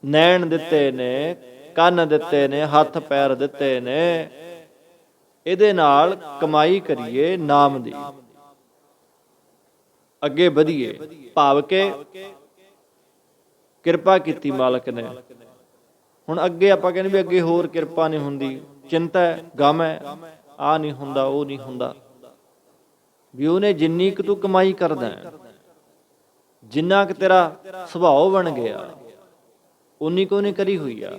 [SPEAKER 1] ਨੈਣ ਦਿੱਤੇ ਨੇ, ਕੰਨ ਦਿੱਤੇ ਨੇ, ਹੱਥ ਪੈਰ ਦਿੱਤੇ ਨੇ, ਇਹਦੇ ਨਾਲ ਕਮਾਈ ਕਰੀਏ ਨਾਮ ਦੀ, ਅੱਗੇ ਵਧੀਏ। ਭਾਵ ਕੇ ਕਿਰਪਾ ਕੀਤੀ ਮਾਲਕ ਨੇ। ਹੁਣ ਅੱਗੇ ਆਪਾਂ ਕਹਿੰਦੇ ਵੀ ਅੱਗੇ ਹੋਰ ਕਿਰਪਾ ਨਹੀਂ ਹੁੰਦੀ, ਚਿੰਤਾ ਹੈ, ਗਮ ਹੈ, ਆਹ ਨਹੀਂ ਹੁੰਦਾ, ਉਹ ਨਹੀਂ ਹੁੰਦਾ। ਵੀ ਉਹਨੇ ਜਿੰਨੀ ਕੁ ਤੂੰ ਕਮਾਈ ਕਰਦਾ, ਜਿੰਨਾ ਕੁ ਤੇਰਾ ਸੁਭਾਅ ਬਣ ਗਿਆ, ਉਨੀ ਕੁ ਉਹਨੇ ਕਰੀ ਹੋਈ ਆ।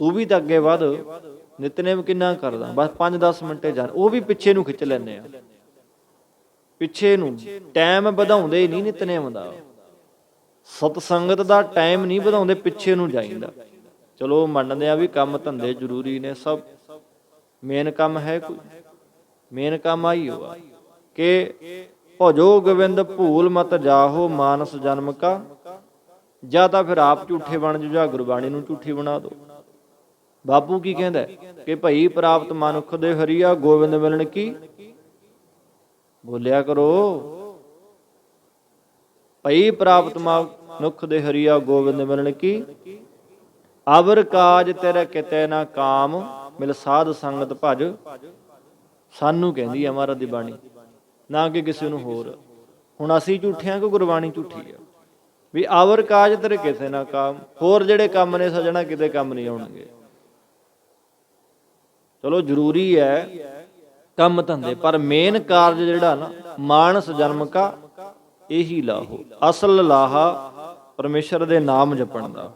[SPEAKER 1] ਤੂੰ ਵੀ ਤਾਂ ਅੱਗੇ ਵੱਧ। ਨਿਤਨੇਮ ਕਿੰਨਾ ਕਰਦਾ, ਬਸ 5-10 ਮਿੰਟੇ ਜਾਣ, ਉਹ ਵੀ ਪਿੱਛੇ ਨੂੰ ਖਿੱਚ ਲੈਂਦੇ ਆ, ਪਿੱਛੇ ਨੂੰ। ਟਾਈਮ ਵਧਾਉਂਦੇ ਹੀ ਨਹੀਂ ਨਿਤਨੇਮ ਦਾ, ਸਤਸੰਗਤ ਦਾ ਟਾਈਮ ਨਹੀਂ ਵਧਾਉਂਦੇ, ਪਿੱਛੇ ਨੂੰ ਜਾਈਦਾ। ਚਲੋ ਮੰਨਦੇ ਆ ਵੀ ਕੰਮ ਧੰਦੇ ਜ਼ਰੂਰੀ ਨੇ, ਸਭ ਮੇਨ ਕੰਮ ਹੈ, ਕੋਈ ਮੇਨ ਕੰਮ ਆਈ ਹੋਆ ਕਿ ਭਜੋ ਗੋਬਿੰਦ ਭੂਲ ਮਤ ਜਾਹੋ ਮਾਨਸ ਜਨਮ ਕਾ। ਜਾਂ ਤਾਂ ਫਿਰ ਆਪ ਝੂਠੇ ਬਣ ਜਾਓ, ਜਾਂ ਗੁਰਬਾਣੀ ਨੂੰ ਝੂਠੀ ਬਣਾ ਦਿਓ। ਬਾਪੂ ਕੀ ਕਹਿੰਦਾ ਕਿ ਭਈ ਪ੍ਰਾਪਤ ਮਨੁੱਖ ਦੇ ਹਰੀਆ ਗੋਬਿੰਦ ਮਿਲਣ ਕੀ। ਬੋਲਿਆ ਕਰੋ, ਭਈ ਪ੍ਰਾਪਤ ਮਨੁੱਖ ਦੇ ਹਰੀਆ ਗੋਬਿੰਦ ਮਿਲਣ ਕੀ। ਅਵਰ ਕਾਜ ਤੇਰੇ ਕਿਤੇ ਨਾ ਕਾਮ, ਮਿਲ ਸਾਧ ਸੰਗਤ ਭਜ। ਸਾਨੂੰ ਕਹਿੰਦੀ ਹੈ ਮਹਾਰਾਜ ਦੀ ਬਾਣੀ, ਨਾ ਕਿ ਕਿਸੇ ਨੂੰ ਹੋਰ। ਹੁਣ ਅਸੀਂ ਝੂਠਿਆਂ ਕਿ ਗੁਰਬਾਣੀ ਝੂਠੀ ਆ। ਵੀ ਆਵਰ ਕਾਜ ਤੇਰੇ ਕਿਸੇ ਨਾ ਕਾਮ, ਹੋਰ ਜਿਹੜੇ ਕੰਮ ਨੇ ਸਜਣਾ ਕਿਤੇ ਕੰਮ ਨਹੀਂ ਆਉਣਗੇ। ਚਲੋ ਜ਼ਰੂਰੀ ਹੈ ਕੰਮ ਧੰਦੇ, ਪਰ ਮੇਨ ਕਾਰਜ ਜਿਹੜਾ ਨਾ ਮਾਨਸ ਜਨਮ ਕਾ ਇਹੀ ਲਾਹੋ। ਅਸਲ ਲਾਹਾ ਪਰਮੇਸ਼ਰ ਦੇ ਨਾਮ ਜਪਣ ਦਾ।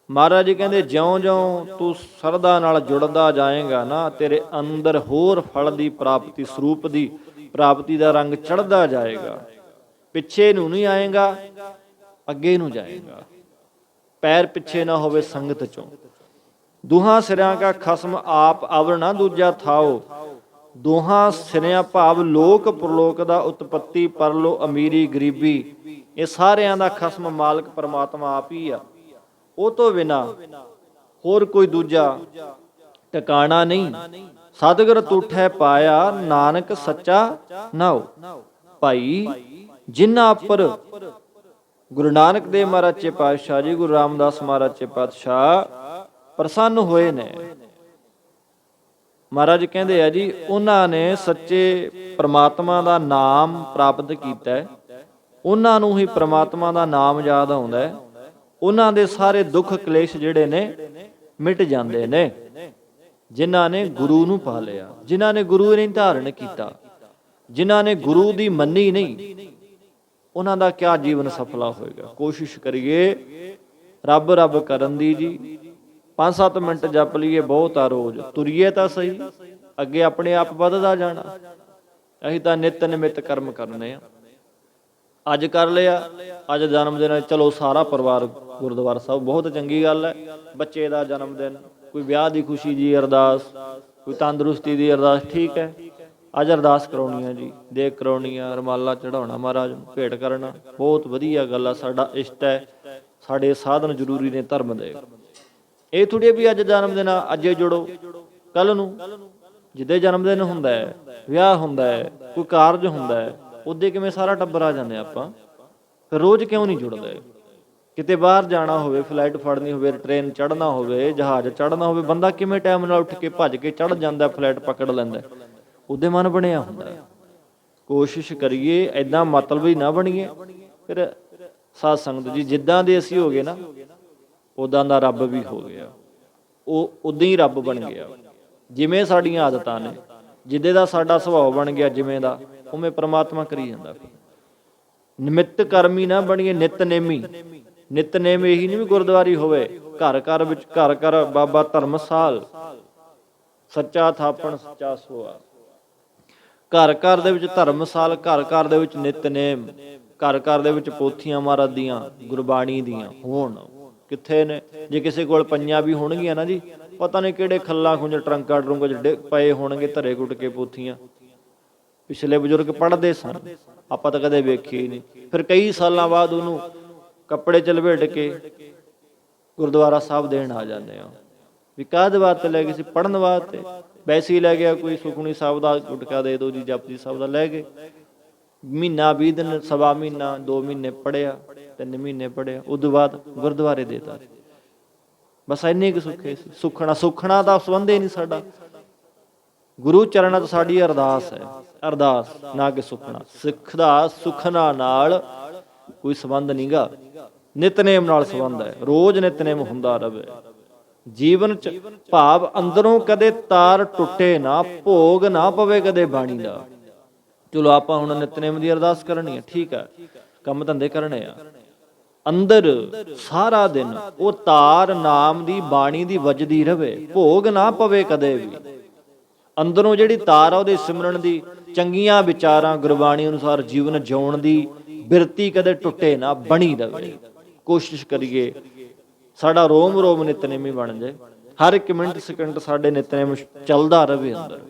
[SPEAKER 1] ਮਹਾਰਾਜ ਜੀ ਕਹਿੰਦੇ ਜਿਉਂ ਜਿਉਂ ਤੂੰ ਸਰਦਾ ਨਾਲ ਜੁੜਦਾ ਜਾਏਗਾ ਨਾ, ਤੇਰੇ ਅੰਦਰ ਹੋਰ ਫਲ ਦੀ ਪ੍ਰਾਪਤੀ, ਸਰੂਪ ਦੀ ਪ੍ਰਾਪਤੀ ਦਾ ਰੰਗ ਚੜ੍ਹਦਾ ਜਾਏਗਾ। ਪਿੱਛੇ ਨੂੰ ਨਹੀਂ ਆਏਗਾ, ਅੱਗੇ ਨੂੰ ਜਾਏਗਾ। ਪੈਰ ਪਿੱਛੇ ਨਾ ਹੋਵੇ ਸੰਗਤ ਚੋਂ। ਦੁਹਾਂ ਸਿਰਿਆਂ ਕਾ ਖਸਮ ਆਪ ਅਵਰ ਨਾ ਦੂਜਾ ਥਾਓ। ਦੋਹਾਂ ਸਿਰਿਆਂ ਭਾਵ ਲੋਕ ਪ੍ਰਲੋਕ ਦਾ ਉਤਪੱਤੀ ਪਰਲੋ ਅਮੀਰੀ ਗਰੀਬੀ ਇਹ ਸਾਰਿਆਂ ਦਾ ਖਸਮ ਮਾਲਕ ਪਰਮਾਤਮਾ ਆਪ ਹੀ ਆ। ਉਹ ਤੋਂ ਬਿਨਾ ਹੋਰ ਕੋਈ ਦੂਜਾ ਟਿਕਾਣਾ ਨਹੀਂ। ਸਤਿਗੁਰ ਤੂਠੈ ਪਾਇਆ ਨਾਨਕ ਸੱਚਾ ਨਾਉ। ਭਾਈ ਜਿਨ੍ਹਾਂ ਉੱਪਰ ਗੁਰੂ ਨਾਨਕ ਦੇਵ ਮਹਾਰਾਜ ਚੇ ਪਾਤਸ਼ਾਹ ਜੀ, ਗੁਰੂ ਰਾਮਦਾਸ ਮਹਾਰਾਜ ਚੇ ਪਾਤਸ਼ਾਹ ਪ੍ਰਸੰਨ ਹੋਏ ਨੇ। ਮਹਾਰਾਜ ਕਹਿੰਦੇ ਆ ਜੀ, ਉਹਨਾਂ ਨੇ ਸੱਚੇ ਪ੍ਰਮਾਤਮਾ ਦਾ ਨਾਮ ਪ੍ਰਾਪਤ ਕੀਤਾ, ਉਹਨਾਂ ਨੂੰ ਹੀ ਪ੍ਰਮਾਤਮਾ ਦਾ ਨਾਮ ਯਾਦ ਆਉਂਦਾ, ਉਹਨਾਂ ਦੇ ਸਾਰੇ ਦੁੱਖ ਕਲੇਸ਼ ਜਿਹੜੇ ਨੇ ਮਿਟ ਜਾਂਦੇ ਨੇ। ਜਿਨ੍ਹਾਂ ਨੇ ਗੁਰੂ ਨੂੰ ਪਾ ਲਿਆ, ਜਿਨ੍ਹਾਂ ਨੇ ਗੁਰੂ ਨਹੀਂ ਧਾਰਨ ਕੀਤਾ, ਜਿਨ੍ਹਾਂ ਨੇ ਗੁਰੂ ਦੀ ਮੰਨੀ ਨਹੀਂ, ਉਹਨਾਂ ਦਾ ਕਿਆ ਜੀਵਨ ਸਫਲਾ ਹੋਏਗਾ। ਕੋਸ਼ਿਸ਼ ਕਰੀਏ ਰੱਬ ਰੱਬ ਕਰਨ ਦੀ ਜੀ। 5-7 ਮਿੰਟ ਜਪ ਲਈਏ ਬਹੁਤ ਆ ਰੋਜ਼, ਤੁਰੀਏ ਤਾਂ ਸਹੀ, ਅੱਗੇ ਆਪਣੇ ਆਪ ਵੱਧਦਾ ਜਾਣਾ। ਅਸੀਂ ਤਾਂ ਨਿਤ ਨਿਮਿਤ ਕਰਮ ਕਰਨੇ ਆ। ਅੱਜ ਕਰ ਲਿਆ, ਅੱਜ ਜਨਮ ਦਿਨ, ਚਲੋ ਸਾਰਾ ਪਰਿਵਾਰ ਗੁਰਦੁਆਰਾ ਸਾਹਿਬ, ਬਹੁਤ ਚੰਗੀ ਗੱਲ ਹੈ। ਬੱਚੇ ਦਾ ਜਨਮ ਦਿਨ, ਕੋਈ ਵਿਆਹ ਦੀ ਖੁਸ਼ੀ ਜੀ ਅਰਦਾਸ, ਕੋਈ ਤੰਦਰੁਸਤੀ ਦੀ ਅਰਦਾਸ, ਠੀਕ ਹੈ। ਅੱਜ ਅਰਦਾਸ ਕਰਾਉਣੀ ਆ ਜੀ, ਦੇਗ ਕਰਾਉਣੀ ਆ, ਰੁਮਾਲਾ ਚੜਾਉਣਾ, ਮਹਾਰਾਜ ਨੂੰ ਭੇਟ ਕਰਨਾ, ਬਹੁਤ ਵਧੀਆ ਗੱਲ ਆ। ਸਾਡਾ ਇਸ਼ਟ ਹੈ, ਸਾਡੇ ਸਾਧਨ ਜ਼ਰੂਰੀ ਨੇ ਧਰਮ ਦੇ। ਇਹ ਥੋੜ੍ਹੀ ਵੀ ਅੱਜ ਜਨਮ ਦਿਨ ਆ, ਅੱਜੇ ਜੁੜੋ, ਕੱਲ ਨੂੰ ਜਿੱਦੇ ਜਨਮ ਦਿਨ ਹੁੰਦਾ ਹੈ, ਵਿਆਹ ਹੁੰਦਾ ਹੈ, ਕੋਈ ਕਾਰਜ ਹੁੰਦਾ ਹੈ, ਉਦੇ ਕਿਵੇਂ ਸਾਰਾ ਟੱਬਰ ਆ ਜਾਂਦੇ ਆਪਾਂ। ਫਿਰ ਰੋਜ਼ ਕਿਉਂ ਨਹੀਂ ਜੁੜਦੇ? ਕਿਤੇ ਬਾਹਰ ਜਾਣਾ ਹੋਵੇ, ਫਲਾਈਟ ਫੜਨੀ ਹੋਵੇ, ਟ੍ਰੇਨ ਚੜ੍ਹਨਾ ਹੋਵੇ, ਜਹਾਜ਼ ਚੜ੍ਹਨਾ ਹੋਵੇ, ਬੰਦਾ ਕਿਵੇਂ ਟਾਈਮ ਨਾਲ ਉੱਠ ਕੇ ਭੱਜ ਕੇ ਚੜ੍ਹ ਜਾਂਦਾ, ਫਲਾਈਟ ਪਕੜ ਲੈਂਦਾ, ਉਹਦੇ ਮਨ ਬਣਿਆ ਹੁੰਦਾ। ਕੋਸ਼ਿਸ਼ ਕਰੀਏ ਏਦਾਂ ਮਤਲਬੀ ਨਾ ਬਣੀਏ। ਫਿਰ ਸਾਧ ਸੰਗਤ ਜੀ, ਜਿੱਦਾਂ ਦੇ ਅਸੀਂ ਹੋ ਗਏ ਨਾ, ਉਦਾਂ ਦਾ ਰੱਬ ਵੀ ਹੋ ਗਿਆ, ਉਹ ਉਦਾਂ ਹੀ ਰੱਬ ਬਣ ਗਿਆ। ਜਿਵੇਂ ਸਾਡੀਆਂ ਆਦਤਾਂ ਨੇ, ਜਿੱਦੇ ਦਾ ਸਾਡਾ ਸੁਭਾਅ ਬਣ ਗਿਆ, ਜਿਵੇਂ ਦਾ ਉਵੇਂ ਪ੍ਰਮਾਤਮਾ ਕਰੀ ਜਾਂਦਾ। ਨਿਮਿਤ ਕਰਮੀ ਨਾ ਬਣੀਏ, ਨਿਤਨੇਮੀ। ਨਿਤਨੇਮ ਇਹੀ ਨਹੀਂ ਵੀ ਗੁਰਦੁਆਰੀ ਹੋਵੇ, ਘਰ ਘਰ ਵਿੱਚ, ਘਰ ਘਰ ਬਾਬਾ ਧਰਮਸਾਲ, ਸੱਚਾ ਥਾਪਣ ਸੱਚਾ ਸੋਆ। ਘਰ ਘਰ ਦੇ ਵਿੱਚ ਧਰਮਸਾਲ, ਘਰ ਘਰ ਦੇ ਵਿੱਚ ਨਿਤਨੇਮ, ਘਰ ਘਰ ਦੇ ਵਿੱਚ ਪੋਥੀਆਂ ਮਹਾਰਾਜ ਦੀਆਂ, ਗੁਰਬਾਣੀ ਦੀਆਂ ਹੋਣ। ਕਿੱਥੇ ਨੇ? ਜੇ ਕਿਸੇ ਕੋਲ ਪਈਆਂ ਵੀ ਹੋਣਗੀਆਂ ਨਾ ਜੀ, ਪਤਾ ਨਹੀਂ ਕਿਹੜੇ ਖੱਲਾਂ ਖੁੰਝ ਟਰੰਕਾ ਟਰੁੰਕ ਚ ਪਏ ਹੋਣਗੇ ਧਰੇ ਕੁੱਟ ਕੇ ਪੋਥੀਆਂ। ਪਿਛਲੇ ਬਜ਼ੁਰਗ ਪੜ੍ਹਦੇ ਸਨ, ਆਪਾਂ ਤਾਂ ਕਦੇ ਵੇਖੀ ਹੀ ਨਹੀਂ। ਫਿਰ ਕਈ ਸਾਲਾਂ ਬਾਅਦ ਉਹਨੂੰ ਕੱਪੜੇ ਚ ਲਪੇਟ ਕੇ ਗੁਰਦੁਆਰਾ ਸਾਹਿਬ ਦੇਣ ਆ ਜਾਂਦੇ ਆ। ਵੀ ਕਾਹਦੇ ਵਾਸਤੇ ਲੈ ਗਏ ਸੀ? ਪੜ੍ਹਨ ਵਾਸਤੇ। ਵੈਸੇ ਹੀ ਲੈ ਗਿਆ, ਕੋਈ ਸੁਖਮਨੀ ਸਾਹਿਬ ਦਾ ਗੁਟਕਾ ਦੇ ਦਿਓ ਜੀ, ਜਪਜੀ ਸਾਹਿਬ ਦਾ ਲੈ ਗਏ। ਮਹੀਨਾ 20 ਦਿਨ, ਸਵਾ ਮਹੀਨਾ, 2 ਮਹੀਨੇ ਪੜ੍ਹਿਆ, 3 ਮਹੀਨੇ ਪੜ੍ਹਿਆ, ਉਦੋਂ ਬਾਅਦ ਗੁਰਦੁਆਰੇ ਦੇਤਾ। ਬਸ ਇੰਨੇ ਕੁ ਸੁੱਖੇ ਸੀ। ਸੁਖਣਾ ਦਾ ਸੰਬੰਧ ਹੀ ਨਹੀਂ ਸਾਡਾ। ਗੁਰੂ ਚਰਨਾਂ ਤੋਂ ਸਾਡੀ ਅਰਦਾਸ ਹੈ, ਅਰਦਾਸ, ਨਾ ਕਿ ਸੁਖਣਾ। ਸਿੱਖ ਦਾ ਸੁਖਣਾ ਨਾਲ ਕੋਈ ਸੰਬੰਧ ਨਹੀਂਗਾ, ਨਿਤਨੇਮ ਨਾਲ ਸੰਬੰਧ ਹੈ। ਰੋਜ਼ ਨਿਤਨੇਮ ਹੁੰਦਾ ਰਵੇ ਜੀਵਨ ਚ, ਭਾਵ ਅੰਦਰੋਂ ਕਦੇ ਤਾਰ ਟੁੱਟੇ ਨਾ, ਭੋਗ ਨਾ ਪਵੇ ਕਦੇ ਬਾਣੀ ਦਾ। ਚਲੋ ਆਪਾਂ ਹੁਣ ਨਿਤਨੇਮ ਦੀ ਅਰਦਾਸ ਕਰਨੀ ਹੈ, ਠੀਕ ਹੈ, ਕੰਮ ਧੰਦੇ ਕਰਨੇ ਆ, ਅੰਦਰ ਸਾਰਾ ਦਿਨ ਉਹ ਤਾਰ ਨਾਮ ਦੀ, ਬਾਣੀ ਦੀ ਵੱਜਦੀ ਰਵੇ, ਭੋਗ ਨਾ ਪਵੇ ਕਦੇ ਵੀ। ਅੰਦਰੋਂ ਜਿਹੜੀ ਤਾਰ ਆ ਉਹਦੇ ਸਿਮਰਨ ਦੀ, ਚੰਗੀਆਂ ਵਿਚਾਰਾਂ, ਗੁਰਬਾਣੀ ਅਨੁਸਾਰ ਜੀਵਨ ਜਿਉਣ ਦੀ ਬਿਰਤੀ ਕਦੇ ਟੁੱਟੇ ਨਾ, ਬਣੀ ਰਵੇ। ਕੋਸ਼ਿਸ਼ ਕਰੀਏ ਸਾਡਾ ਰੋਮ ਰੋਮ ਨਿਤਨੇਮੀ ਬਣ ਜਾਏ, ਹਰ ਇੱਕ ਮਿੰਟ ਸਕਿੰਟ ਸਾਡੇ ਨਿਤਨੇਮ ਚੱਲਦਾ ਰਵੇ ਅੰਦਰ।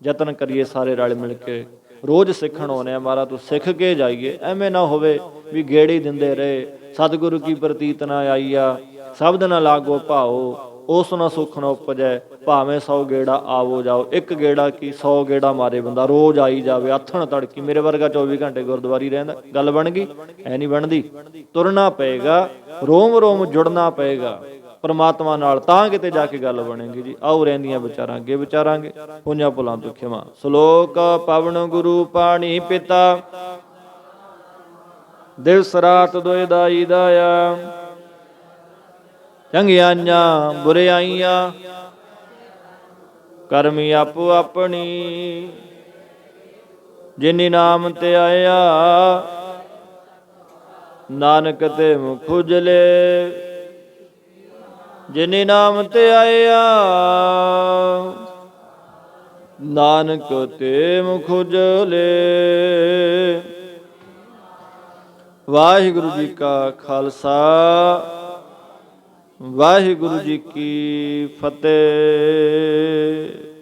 [SPEAKER 1] ਯਤਨ ਕਰੀਏ ਸਾਰੇ ਰਲ ਮਿਲ ਕੇ। ਰੋਜ਼ ਸਿੱਖਣ ਆਉਂਦੇ ਆ ਮਹਾਰਾਜ ਤੋਂ, ਸਿੱਖ ਕੇ ਜਾਈਏ। ਐਵੇਂ ਨਾ ਹੋਵੇ ਵੀ ਗੇੜੀ ਦਿੰਦੇ ਰਹੇ, ਸਤਿਗੁਰੂ ਕੀ ਪ੍ਰਤੀਤ ਨਾ ਆਈ ਆ, ਸ਼ਬਦ ਨਾ ਲਾਗੋ ਭਾਓ, ਉਸ ਨਾ ਸੁੱਖ ਨਾ ਉਪਜੈ, ਭਾਵੇਂ 100 ਗੇੜਾ ਆਵੋ ਜਾਓ। ਇੱਕ ਗੇੜਾ ਕੀ 100 ਗੇੜਾ ਮਾਰੇ ਬੰਦਾ, ਰੋਜ਼ ਆਈ ਜਾਵੇ ਆਥਣ ਤੜਕੀ। ਮੇਰੇ ਵਰਗਾ 24 ਘੰਟੇ ਗੁਰਦੁਆਰੀ ਰਹਿੰਦਾ, ਗੱਲ ਬਣ ਗਈ? ਐ ਨਹੀਂ ਬਣਦੀ। ਤੁਰਨਾ ਪਏਗਾ, ਰੋਮ ਰੋਮ ਜੁੜਨਾ ਪਏਗਾ ਪਰਮਾਤਮਾ ਨਾਲ, ਤਾਂ ਕਿਤੇ ਜਾ ਕੇ ਗੱਲ ਬਣੇਗੀ ਜੀ। ਆਓ ਰਹਿੰਦੀਆਂ ਵਿਚਾਰਾਂ ਅੱਗੇ ਵਿਚਾਰਾਂਗੇ। ਪੁੰਜਾਂ ਭੁਲਾਂ ਤੋਂ ਖਿਮਾ। ਸ਼ਲੋਕ ਪਵਨ ਗੁਰੂ ਪਾਣੀ ਪਿਤਾ, ਦਿਵਸ ਰਾਤ ਦੁਇ ਦਾਈ ਦਾਇਆ। ਚੰਗਿਆਈਆਂ ਬੁਰਿਆਈਆਂ ਕਰਮੀ ਆਪੋ ਆਪਣੀ, ਜਿਨੀ ਨਾਮ ਤੇ ਆਇਆ ਨਾਨਕ ਤੇ ਮੁਖ ਉਜਲੇ। ਜਿਨੀ ਨਾਮ ਤੇ ਆਇਆ ਨਾਨਕ ਤੇ ਮੁਖ ਉਜਲੇ। ਵਾਹਿਗੁਰੂ ਜੀ ਕਾ ਖਾਲਸਾ, ਵਾਹਿਗੁਰੂ ਜੀ ਕੀ ਫਤਿਹ।